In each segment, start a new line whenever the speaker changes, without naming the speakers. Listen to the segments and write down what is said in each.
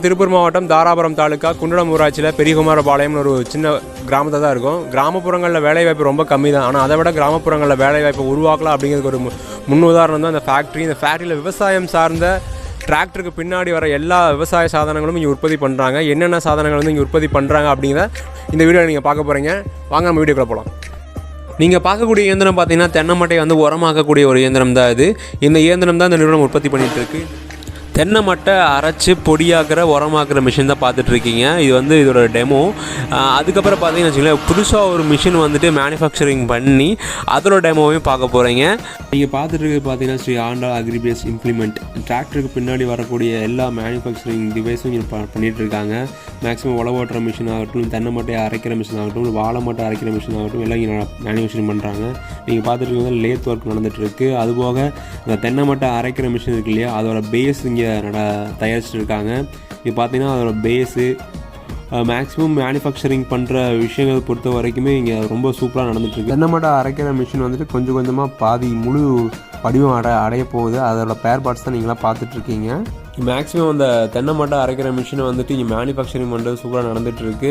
திருப்பூர் மாவட்டம் தாராபுரம் தாலுக்கா குண்டடம் ஊராட்சியில் பெரியகுமாரபாளையம்னு ஒரு சின்ன கிராமத்தை தான் இருக்கும். கிராமப்புறங்களில் வேலைவாய்ப்பு ரொம்ப கம்மி தான். ஆனால் அதை விட கிராமப்புறங்களில் வேலைவாய்ப்பை உருவாக்கலாம் அப்படிங்கிறதுக்கு ஒரு முன்னுதாரணம் தான் இந்த ஃபேக்ட்ரி. இந்த ஃபேக்ட்ரியில் விவசாயம் சார்ந்த டிராக்டருக்கு பின்னாடி வர எல்லா விவசாய சாதனங்களும் இங்கே உற்பத்தி பண்ணுறாங்க. என்னென்ன சாதனங்கள் வந்து இங்கே உற்பத்தி பண்ணுறாங்க அப்படிங்கிறத இந்த வீடியோவில் நீங்கள் பார்க்க போகிறீங்க. வாங்க நம்ம வீடியோக்குள்ள போகலாம். நீங்கள் பார்க்கக்கூடிய இயந்திரம் பார்த்தீங்கன்னா தென்னை மட்டையை வந்து உரமாக்கக்கூடிய ஒரு இயந்திரம் தான் இது. இந்த இயந்திரம் தான் இந்த நிறுவனம் உற்பத்தி பண்ணிகிட்டு இருக்குது. தென்னை மட்டை அரைச்சி பொடியாக்குற உரமாக்குற மிஷின் தான் பார்த்துட்ருக்கீங்க. இது வந்து இதோட டெமோ. அதுக்கப்புறம் பார்த்தீங்கன்னு வச்சுக்கோங்களேன், புதுசாக ஒரு மிஷின் வந்துட்டு மேனுஃபேக்சரிங் பண்ணி அதோட டெமோவையும் பார்க்க போகிறீங்க. நீங்கள் பார்த்துட்டு பார்த்தீங்கன்னா ஸ்ரீ ஆண்டா அக்ரிபேஸ் இம்ப்ளிமெண்ட் டிராக்டருக்கு பின்னாடி வரக்கூடிய எல்லா மேனுஃபேக்சரிங் டிவைஸும் இங்கே பண்ணிகிட்டு இருக்காங்க. மேக்ஸிமம் உழவு ஓட்டுற மிஷின் ஆகட்டும், தென்னை மட்டையை அரைக்கிற மிஷின் ஆகட்டும், வாழை மட்டை அரைக்கிற மிஷின் ஆகட்டும், எல்லாம் இங்கே மேனுஃபேக்சரிங் பண்ணுறாங்க. நீங்கள் பார்த்துட்டு இருக்கிறது லேத் ஒர்க் நடந்துகிட்ருக்கு. அதுபோக இந்த தென்னை மட்டை அரைக்கிற மிஷின் இருக்கு இல்லையா, அதோட பேஸ் இங்கே தயாரிச்சுட்டு இருக்காங்க. இது பார்த்தீங்கன்னா அதோட பேஸு மேக்ஸிமம் மேனுஃபேக்சரிங் பண்ணுற விஷயங்கள் பொறுத்த வரைக்குமே இங்கே ரொம்ப சூப்பராக நடந்துகிட்ருக்கு. தென்னை மட்டை அரைக்கிற மிஷின் வந்துட்டு கொஞ்சம் கொஞ்சமாக பாதி முழு வடிவம் அடைய போகுது. அதோட பேர் பார்ட்ஸ் தான் நீங்களாம் பார்த்துட்ருக்கீங்க. மேக்ஸிமம் அந்த தென்னை மட்டை அரைக்கிற மிஷினை வந்துட்டு இங்கே மேனுஃபேக்சரிங் பண்ணுறது சூப்பராக நடந்துகிட்ருக்கு.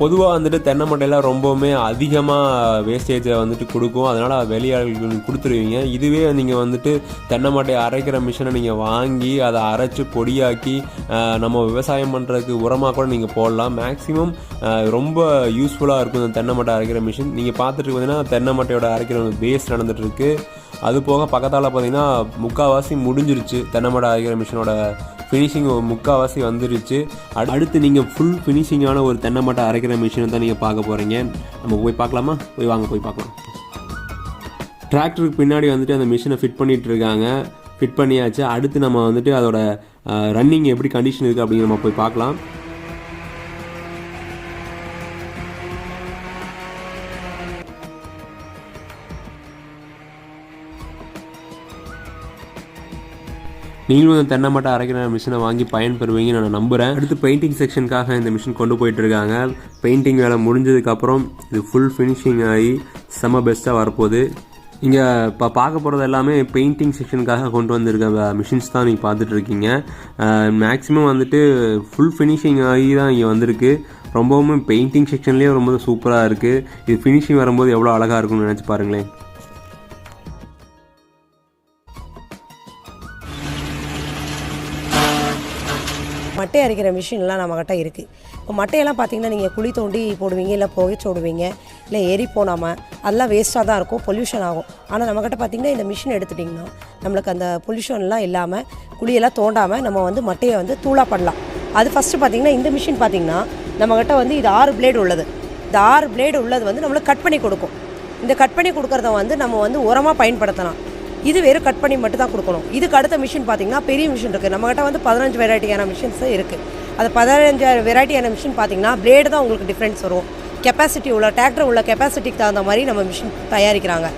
பொதுவாக வந்துட்டு தென்னை மட்டையெல்லாம் ரொம்பவுமே அதிகமாக வேஸ்டேஜை வந்துட்டு கொடுக்கும். அதனால் வெளியாளர்களுக்கு கொடுத்துருவீங்க. இதுவே நீங்கள் வந்துட்டு தென்னை மட்டையை அரைக்கிற மிஷினை நீங்கள் வாங்கி அதை அரைச்சி பொடியாக்கி நம்ம விவசாயம் பண்ணுறதுக்கு உரமாக கூட நீங்கள் போடலாம். மேக்ஸிமம் ரொம்ப யூஸ்ஃபுல்லாக இருக்கும் இந்த தென்னை மட்டை அரைக்கிற மிஷின். நீங்கள் பார்த்துட்டு பார்த்தீங்கன்னா தென்னை மட்டையோட அரைக்கிற பேஸ் நடந்துகிட்ருக்கு. அது போக பக்கத்தால் பார்த்தீங்கன்னா முக்கால்வாசி முடிஞ்சிருச்சு. தென்னை மட்டை அரைக்கிற மிஷினோட ஃபினிஷிங் முக்கால்வாசி வந்துருச்சு. அடுத்து நீங்கள் ஃபுல் ஃபினிஷிங்கான ஒரு தென்னை மட்டை அரைக்கிற மிஷினை தான் நீங்கள் பார்க்க போகிறீங்க. நம்ம போய் பார்க்கலாமா? வாங்க போய் பார்க்கலாம். டிராக்டருக்கு பின்னாடி வந்துட்டு அந்த மிஷினை ஃபிட் பண்ணிகிட்டு இருக்காங்க. ஃபிட் பண்ணியாச்சு. அடுத்து நம்ம வந்துட்டு அதோட ரன்னிங் எப்படி கண்டிஷன் இருக்குது அப்படிங்கிற நம்ம போய் பார்க்கலாம். நீங்களும் இந்த தென்னை மட்டை அரைக்கிற மிஷினை வாங்கி பயன்பெறுவீங்கன்னு நான் நம்புகிறேன். அடுத்து பெயிண்டிங் செக்ஷனுக்காக இந்த மிஷின் கொண்டு போயிட்டுருக்காங்க. பெயிண்டிங் வேலை முடிஞ்சதுக்கப்புறம் இது ஃபுல் ஃபினிஷிங் ஆகி செம்ம பெஸ்ட்டாக வரப்போகுது. இங்கே இப்போ பார்க்க போகிறது எல்லாமே பெயிண்டிங் செக்ஷனுக்காக கொண்டு வந்திருக்க மிஷின்ஸ் தான் நீங்கள் பார்த்துட்ருக்கீங்க. மேக்ஸிமம் வந்துட்டு ஃபுல் ஃபினிஷிங் ஆகி தான் இங்கே வந்திருக்கு. ரொம்பவும் பெயிண்டிங் செக்ஷன்லேயே ரொம்ப சூப்பராக இருக்குது. இது ஃபினிஷிங் வரும்போது எவ்வளோ அழகாக இருக்குன்னு நினச்சி பாருங்களேன்.
மட்டை அரைக்கிற மிஷின்லாம் நம்மக்கிட்ட இருக்குது. இப்போ மட்டையெல்லாம் பார்த்திங்கன்னா நீங்கள் குழி தோண்டி போடுவீங்க, இல்லை புகைச்சு விடுவீங்க, இல்லை எரி போடாமல் அதெல்லாம் வேஸ்ட்டாக தான் இருக்கும், பொல்யூஷன் ஆகும். ஆனால் நம்மக்கிட்ட பார்த்திங்கன்னா இந்த மிஷின் எடுத்துட்டிங்கன்னா நம்மளுக்கு அந்த பொல்யூஷன்லாம் இல்லாமல் குழியெல்லாம் தோண்டாமல் நம்ம வந்து மட்டையை வந்து தூளாக பண்ணலாம். அது ஃபஸ்ட்டு பார்த்திங்கன்னா இந்த மிஷின் பார்த்திங்கன்னா நம்மக்கிட்ட வந்து இது 6 பிளேடு உள்ளது. இந்த 6 பிளேடு உள்ளது வந்து நம்மளுக்கு கட் பண்ணி கொடுக்கும். இந்த கட் பண்ணி கொடுக்குறத வந்து நம்ம வந்து உரமாக பயன்படுத்தலாம். இது வெறும் கட் பண்ணி மட்டும் தான் கொடுக்கணும். இதுக்கு அடுத்த மிஷின் பார்த்திங்கன்னா பெரிய மிஷின் இருக்குது. நம்மகிட்ட வந்து 15 வெரைட்டியான மிஷின்ஸ் இருக்குது. அது 15 வெரைட்டியான மிஷின் பார்த்திங்கன்னா பிளேடு தான் உங்களுக்கு டிஃப்ரென்ஸ் வரும். கெப்பாசிட்டி உள்ள டிராக்டர் உள்ள கெப்பாசிட்டிக்கு தகுந்த மாதிரி நம்ம மிஷின் தயாரிக்கிறாங்க.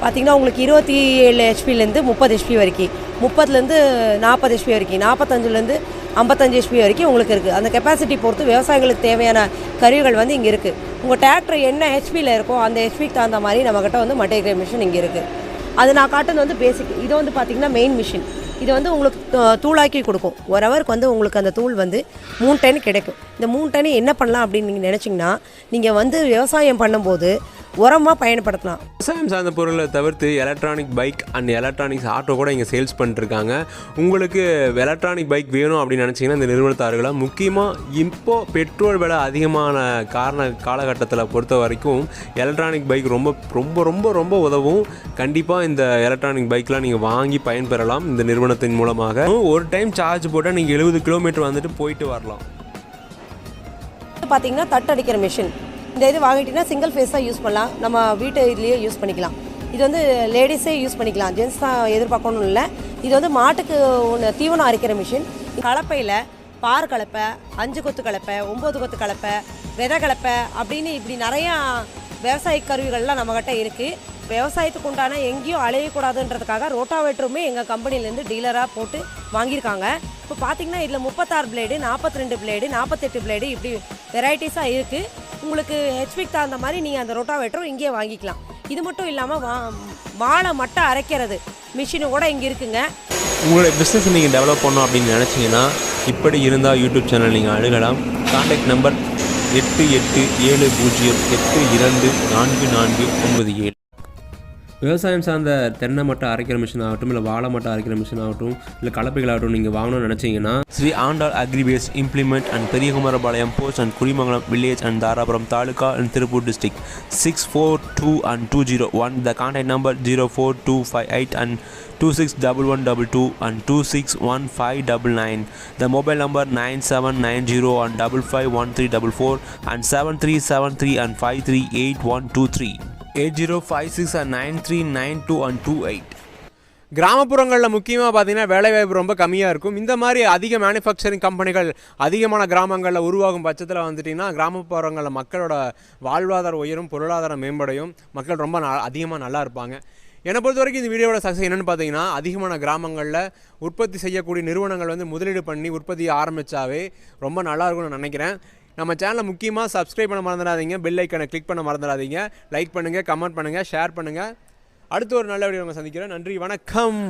பார்த்திங்கன்னா உங்களுக்கு 27 ஹெச்பிலேருந்து 30 ஹெச்பி வரைக்கும், 30லேருந்து 40 ஹெச்பி வரைக்கும், 45லேருந்து 55 ஹெச்பி வரைக்கும் உங்களுக்கு இருக்குது. அந்த கெப்பாசிட்டி பொறுத்து விவசாயிகளுக்கு தேவையான கருவிகள் வந்து இங்கே இருக்குது. உங்கள் டிராக்டர் என்ன ஹெச்பியில் இருக்கோ அந்த ஹெச்பிக்கு தகுந்த மாதிரி நம்மக்கிட்ட வந்து மட்டை அரைக்கிற மிஷின் இங்கே இருக்குது. அது நான் காட்டுறது வந்து பேசிக். இது வந்து பார்த்திங்கன்னா மெயின் மிஷின். இது வந்து உங்களுக்கு தூளாக்கி கொடுக்கும். 1 ஹவருக்கு வந்து உங்களுக்கு அந்த தூள் வந்து 3 டன் கிடைக்கும். இந்த 3 டன் என்ன பண்ணலாம் அப்படின்னு நீங்கள் நினச்சிங்கன்னா நீங்கள் வந்து விவசாயம் பண்ணும்போது உரமாக பயன்படுத்தலாம்.
விவசாயம் சார்ந்த பொருளை தவிர்த்து electronic bike and electronics auto கூட இங்கே சேல்ஸ் பண்ணிட்டுருக்காங்க. உங்களுக்கு எலக்ட்ரானிக் பைக் வேணும் அப்படின்னு நினச்சிங்கன்னா இந்த நிறுவனத்தார்களை முக்கியமாக இப்போது பெட்ரோல் விலை அதிகமான காலகட்டத்தில் பொறுத்த வரைக்கும் எலக்ட்ரானிக் பைக் ரொம்ப ரொம்ப ரொம்ப ரொம்ப உதவும். கண்டிப்பாக இந்த எலக்ட்ரானிக் பைக்லாம் நீங்கள் வாங்கி பயன்பெறலாம் இந்த நிறுவனத்தின் மூலமாக. ஒரு டைம் சார்ஜ் போட்டால் நீங்கள் 70 கிலோமீட்டர் வந்துட்டு போயிட்டு வரலாம்.
பார்த்திங்கன்னா தட்டடிக்கிற மிஷின். இந்த இது வாங்கிட்டீங்கன்னா சிங்கிள் ஃபேஸாக யூஸ் பண்ணலாம். நம்ம வீட்டு இதுலேயே யூஸ் பண்ணிக்கலாம். இது வந்து லேடிஸே யூஸ் பண்ணிக்கலாம், ஜென்ஸ் தான் எதிர்பார்க்கணும் இல்லை. இது வந்து மாட்டுக்கு தீவனம் அரைக்கிற மிஷின். கலப்பையில் பார் கலப்பை, 5 கொத்து கலப்பை, 9 கொத்து கலப்பை, விதை கலப்பை அப்படின்னு இப்படி நிறையா விவசாய கருவிகள்லாம் நம்மக்கிட்ட இருக்குது. விவசாயத்துக்கு உண்டான எங்கேயும் அலையக்கூடாதுன்றதுக்காக ரோட்டாவேட்டருமே எங்கள் கம்பெனிலேருந்து டீலராக போட்டு வாங்கியிருக்காங்க. இப்போ பார்த்திங்கன்னா இதில் 36 பிளேடு, 42 பிளேடு, 48 பிளேடு இப்படி வெரைட்டிஸாக இருக்குது. உங்களுக்கு ஹெச்பிக்கு தகுந்த மாதிரி நீங்கள் அந்த ரோட்டாவேட்டரும் இங்கேயே வாங்கிக்கலாம். இது மட்டும் இல்லாமல் வாழை மட்டை அரைக்கிறது மிஷினு கூட இங்கே இருக்குங்க.
உங்களுடைய பிஸ்னஸ் நீங்கள் டெவலப் பண்ணணும் அப்படின்னு நினச்சிங்கன்னா இப்படி இருந்தால் யூடியூப் சேனல் நீங்கள் அணுகலாம். Contact number 8870724497. விவசாயம் சார்ந்த தென்னை மட்டை அரைக்கிற மிஷின் ஆகட்டும், இல்லை வாழை மட்டை அரைக்கிற மிஷின் ஆகட்டும், இல்லை கலப்பைகளாகட்டும் நீங்கள் வாங்கணும்னு நினச்சிங்கன்னா ஸ்ரீ ஆண்டாள் அக்ரிபேஸ் implement and Periyakumarapalayam post and Kudimangalam village and Dharapuram taluka and Tiruppur district 642 and 201. The contact number 04258 and 261122 and 261599. The mobile number 9790 and 551344 and 7373 and 538123. 8056 and 9392 and 28. கிராமப்புறங்களில் முக்கியமாக பார்த்தீங்கன்னா வேலைவாய்ப்பு ரொம்ப கம்மியாக இருக்கும். இந்த மாதிரி அதிக மேனுஃபேக்சரிங் கம்பெனிகள் அதிகமான கிராமங்களில் உருவாகும் பட்சத்தில் வந்துட்டிங்கன்னா கிராமப்புறங்களில் மக்களோட வாழ்வாதாரம் உயரும், பொருளாதாரம் மேம்படையும், மக்கள் ரொம்ப அதிகமாக நல்லா இருப்பாங்க. என்னை பொறுத்த வரைக்கும் இந்த வீடியோட சக்ஸஸ் என்னென்னு பார்த்தீங்கன்னா, அதிகமான கிராமங்களில் உற்பத்தி செய்யக்கூடிய நிறுவனங்கள் வந்து முதலீடு பண்ணி உற்பத்தி ஆரம்பித்தாவே ரொம்ப நல்லாயிருக்கும்னு நான் நினைக்கிறேன். நம்ம சேனலை முக்கியமாக சப்ஸ்கிரைப் பண்ண மறந்துடாதீங்க, பெல் ஐக்கனை கிளிக் பண்ண மறந்துடாதீங்க, லைக் பண்ணுங்கள், கமெண்ட் பண்ணுங்கள், ஷேர் பண்ணுங்கள். அடுத்து ஒரு நல்ல வீடியோ நம்ம சந்திக்கிறேன். நன்றி, வணக்கம்.